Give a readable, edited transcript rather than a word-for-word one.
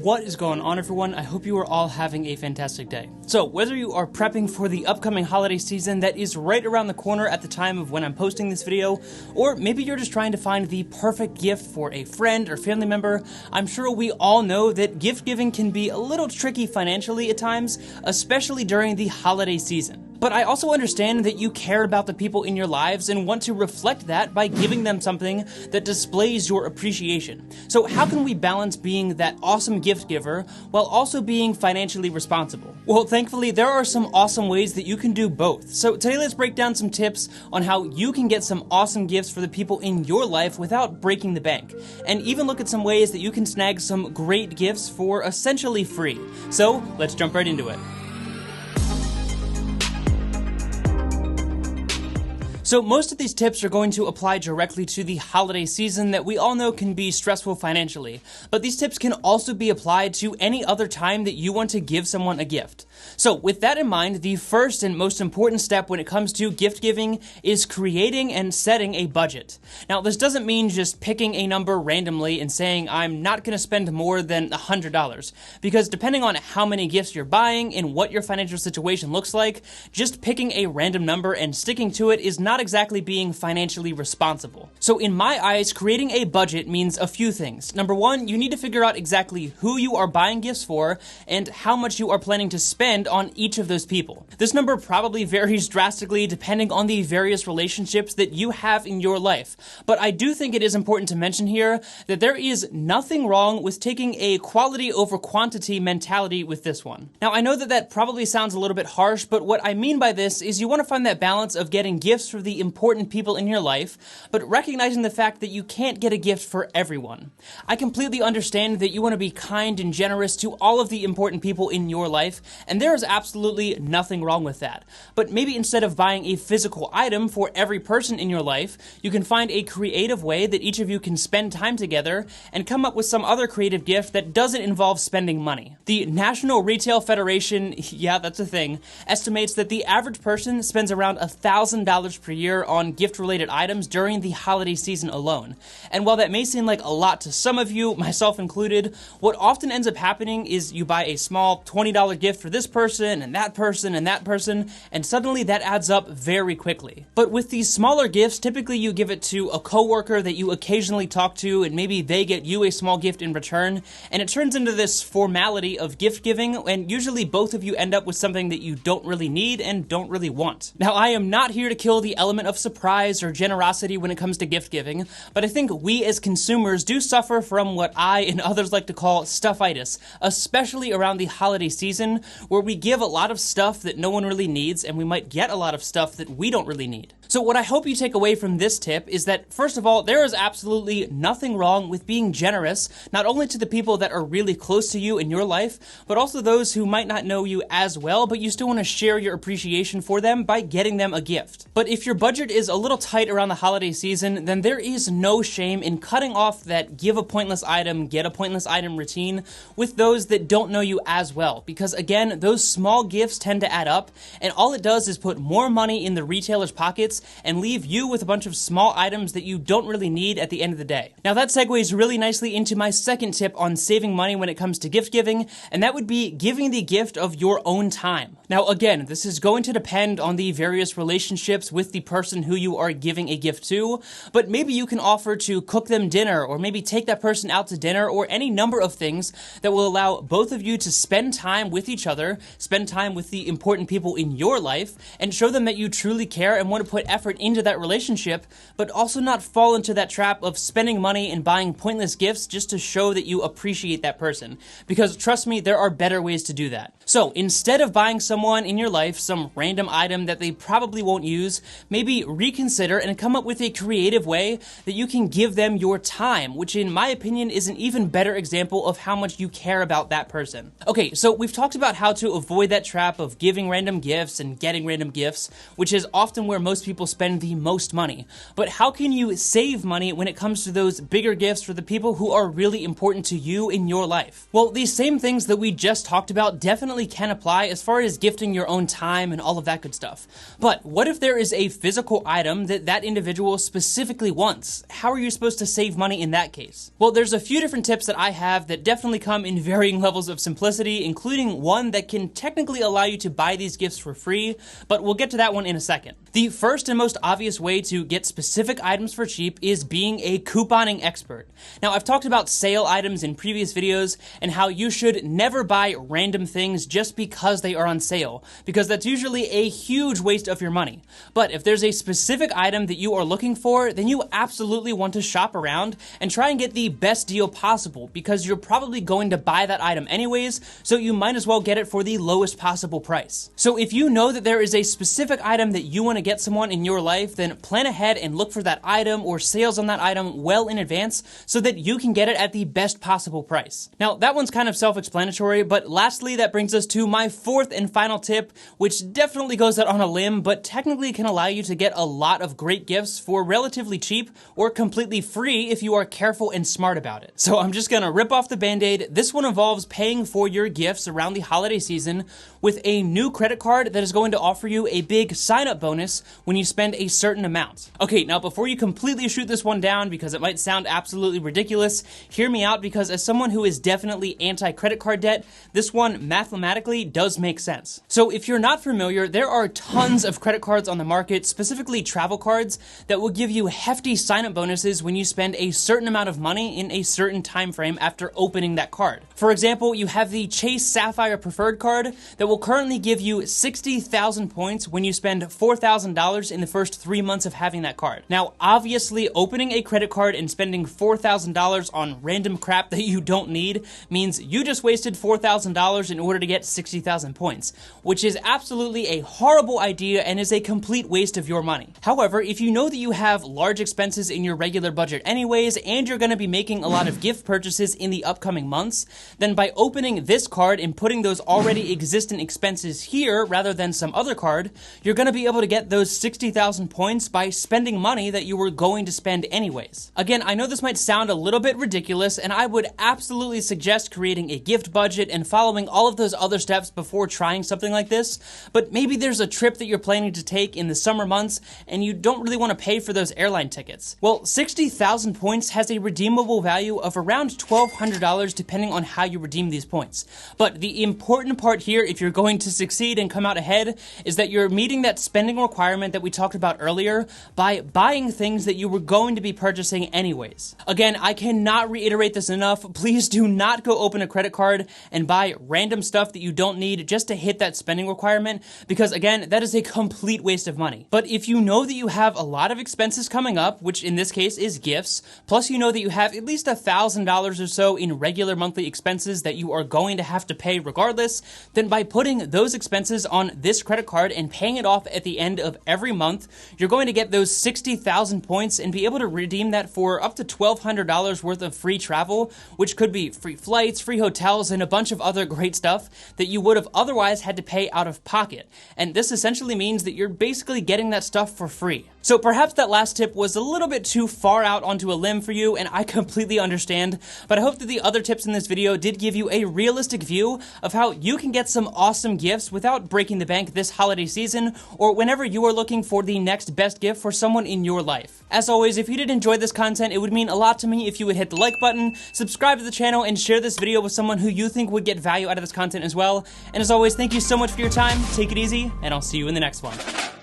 What is going on, everyone? I hope you are all having a fantastic day. So, whether you are prepping for the upcoming holiday season that is right around the corner at the time of when I'm posting this video, or maybe you're just trying to find the perfect gift for a friend or family member, I'm sure we all know that gift giving can be a little tricky financially at times, especially during the holiday season. But I also understand that you care about the people in your lives and want to reflect that by giving them something that displays your appreciation. So how can we balance being that awesome gift giver while also being financially responsible? Well, thankfully, there are some awesome ways that you can do both. So today, let's break down some tips on how you can get some awesome gifts for the people in your life without breaking the bank, and even look at some ways that you can snag some great gifts for essentially free. So let's jump right into it. So most of these tips are going to apply directly to the holiday season that we all know can be stressful financially, but these tips can also be applied to any other time that you want to give someone a gift. So with that in mind, the first and most important step when it comes to gift giving is creating and setting a budget. Now, this doesn't mean just picking a number randomly and saying, I'm not going to spend more than $100, because depending on how many gifts you're buying and what your financial situation looks like, just picking a random number and sticking to it is not exactly being financially responsible. So in my eyes, creating a budget means a few things. Number one, you need to figure out exactly who you are buying gifts for and how much you are planning to spend on each of those people. This number probably varies drastically depending on the various relationships that you have in your life. But I do think it is important to mention here that there is nothing wrong with taking a quality over quantity mentality with this one. Now, I know that that probably sounds a little bit harsh, but what I mean by this is you want to find that balance of getting gifts for the important people in your life, but recognizing the fact that you can't get a gift for everyone. I completely understand that you want to be kind and generous to all of the important people in your life, and there is absolutely nothing wrong with that. But maybe instead of buying a physical item for every person in your life, you can find a creative way that each of you can spend time together and come up with some other creative gift that doesn't involve spending money. The National Retail Federation, yeah, that's a thing, estimates that the average person spends around $1,000 per year on gift-related items during the holiday season alone. And while that may seem like a lot to some of you, myself included, what often ends up happening is you buy a small $20 gift for this person and that person and that person, and suddenly that adds up very quickly. But with these smaller gifts, typically you give it to a coworker that you occasionally talk to, and maybe they get you a small gift in return, and it turns into this formality of gift giving, and usually both of you end up with something that you don't really need and don't really want. Now, I am not here to kill the element of surprise or generosity when it comes to gift giving, but I think we as consumers do suffer from what I and others like to call stuffitis, especially around the holiday season, where we give a lot of stuff that no one really needs, and we might get a lot of stuff that we don't really need. So what I hope you take away from this tip is that, first of all, there is absolutely nothing wrong with being generous, not only to the people that are really close to you in your life, but also those who might not know you as well, but you still want to share your appreciation for them by getting them a gift. But if your budget is a little tight around the holiday season, then there is no shame in cutting off that give a pointless item, get a pointless item routine with those that don't know you as well. Because again, those small gifts tend to add up, and all it does is put more money in the retailer's pockets and leave you with a bunch of small items that you don't really need at the end of the day. Now that segues really nicely into my second tip on saving money when it comes to gift giving, and that would be giving the gift of your own time. Now again, this is going to depend on the various relationships with the person who you are giving a gift to, but maybe you can offer to cook them dinner, or maybe take that person out to dinner, or any number of things that will allow both of you to spend time with each other, spend time with the important people in your life, and show them that you truly care and want to put effort into that relationship, but also not fall into that trap of spending money and buying pointless gifts just to show that you appreciate that person. Because trust me, there are better ways to do that. So instead of buying someone in your life some random item that they probably won't use, maybe reconsider and come up with a creative way that you can give them your time, which in my opinion is an even better example of how much you care about that person. Okay, so we've talked about how to avoid that trap of giving random gifts and getting random gifts, which is often where most people spend the most money. But how can you save money when it comes to those bigger gifts for the people who are really important to you in your life? Well, these same things that we just talked about definitely can apply as far as gifting your own time and all of that good stuff. But what if there is a physical item that that individual specifically wants. How are you supposed to save money in that case? Well, there's a few different tips that I have that definitely come in varying levels of simplicity, including one that can technically allow you to buy these gifts for free, but we'll get to that one in a second. The first and most obvious way to get specific items for cheap is being a couponing expert. Now, I've talked about sale items in previous videos and how you should never buy random things just because they are on sale, because that's usually a huge waste of your money. But if there's a specific item that you are looking for, then you absolutely want to shop around and try and get the best deal possible, because you're probably going to buy that item anyways, so you might as well get it for the lowest possible price. So if you know that there is a specific item that you want to get someone in your life, then plan ahead and look for that item or sales on that item well in advance so that you can get it at the best possible price. Now, that one's kind of self-explanatory, but lastly, that brings us to my fourth and final tip, which definitely goes out on a limb, but technically can allow you to get a lot of great gifts for relatively cheap or completely free if you are careful and smart about it. So I'm just gonna rip off the band-aid. This one involves paying for your gifts around the holiday season with a new credit card that is going to offer you a big sign-up bonus when you spend a certain amount. Okay, now before you completely shoot this one down because it might sound absolutely ridiculous, hear me out, because as someone who is definitely anti-credit card debt, this one mathematically does make sense. So if you're not familiar, there are tons of credit cards on the market, specifically travel cards, that will give you hefty sign-up bonuses when you spend a certain amount of money in a certain time frame after opening that card. For example, you have the Chase Sapphire Preferred card that will currently give you 60,000 points when you spend $4,000 in the first 3 months of having that card. Now, obviously, opening a credit card and spending $4,000 on random crap that you don't need means you just wasted $4,000 in order to get 60,000 points, which is absolutely a horrible idea and is a complete waste of your money. However, if you know that you have large expenses in your regular budget anyways, and you're going to be making a lot of gift purchases in the upcoming months, then by opening this card and putting those already existent expenses here rather than some other card, you're going to be able to get those 60,000 points by spending money that you were going to spend anyways. Again, I know this might sound a little bit ridiculous, and I would absolutely suggest creating a gift budget and following all of those other steps before trying something like this, but maybe there's a trip that you're planning to take in the summer months and you don't really want to pay for those airline tickets. Well, 60,000 points has a redeemable value of around $1,200 depending on how you redeem these points. But the important part here, if you're going to succeed and come out ahead, is that you're meeting that spending requirement that we talked about earlier by buying things that you were going to be purchasing anyways. Again, I cannot reiterate this enough. Please do not go open a credit card and buy random stuff that you don't need just to hit that spending requirement, because again, that is a complete waste of money. But if you know that you have a lot of expenses coming up, which in this case is gifts, plus you know that you have at least $1,000 or so in regular monthly expenses that you are going to have to pay regardless, then by putting those expenses on this credit card and paying it off at the end of every month, you're going to get those 60,000 points and be able to redeem that for up to $1,200 worth of free travel, which could be free flights, free hotels, and a bunch of other great stuff that you would have otherwise had to pay out of pocket. And this essentially means that you're basically getting that stuff for free. So perhaps that last tip was a little bit too far out onto a limb for you, and I completely understand, but I hope that the other tips in this video did give you a realistic view of how you can get some awesome gifts without breaking the bank this holiday season, or whenever you are looking for the next best gift for someone in your life. As always, if you did enjoy this content, it would mean a lot to me if you would hit the like button, subscribe to the channel, and share this video with someone who you think would get value out of this content as well. And as always, thank you so much for your time, take it easy, and I'll see you in the next one.